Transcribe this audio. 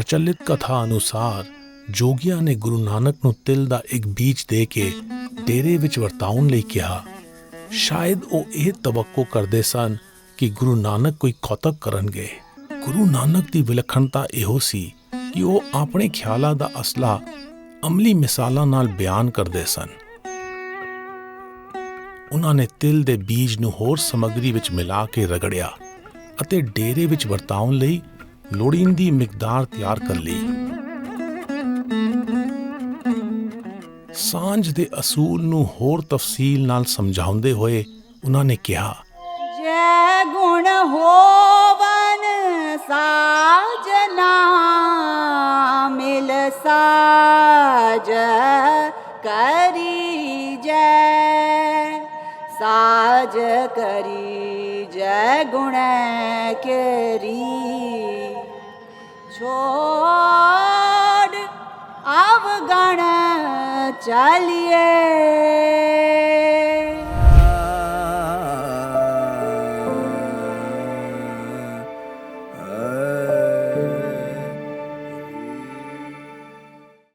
ਪ੍ਰਚਲਿਤ ਕਥਾ ਅਨੁਸਾਰ ਜੋਗੀਆਂ ਨੇ ਗੁਰੂ ਨਾਨਕ ਨੂੰ ਤਿਲ ਦਾ ਇੱਕ ਬੀਜ ਦੇ ਕੇ ਡੇਰੇ ਵਿੱਚ ਵਰਤਾਉਣ ਲਈ ਕਿਹਾ। ਸ਼ਾਇਦ ਉਹ ਇਹ ਤਵੱਕੋ ਕਰਦੇ ਸਨ ਕਿ ਗੁਰੂ ਨਾਨਕ ਕੋਈ ਕੌਤਕ ਕਰਨਗੇ। ਗੁਰੂ ਨਾਨਕ ਦੀ ਵਿਲੱਖਣਤਾ ਇਹੋ ਸੀ ਕਿ ਉਹ ਆਪਣੇ ਖਿਆਲਾਂ ਦਾ ਅਸਲਾ ਅਮਲੀ ਮਿਸਾਲਾਂ ਨਾਲ ਬਿਆਨ ਕਰਦੇ ਸਨ। ਉਹਨਾਂ ਨੇ ਤਿਲ ਦੇ ਬੀਜ ਨੂੰ ਹੋਰ ਸਮੱਗਰੀ ਵਿੱਚ ਮਿਲਾ ਕੇ ਰਗੜਿਆ ਅਤੇ ਡੇਰੇ ਵਿੱਚ ਵਰਤਾਉਣ ਲਈ ਲੋੜੀਂਦੀ ਮਿਕਦਾਰ ਤਿਆਰ ਕਰ ਲਈ। ਸਾਂਝ ਦੇ ਅਸੂਲ ਨੂੰ ਹੋਰ ਤਫਸੀਲ ਨਾਲ ਸਮਝਾਉਂਦੇ ਹੋਏ ਉਹਨਾਂ ਨੇ ਕਿਹਾ, ਜੈ ਗੁਣ ਹੋਵਨ ਸਾਜਨਾ ਮਿਲ ਸਾਜ ਕਰੀ ਜੈ, ਸਾਜ ਕਰੀ ਜੈ ਗੁਣ ਕਰੀ, ਛੋੜ ਅਵਗਣ ਚਲਿਏ।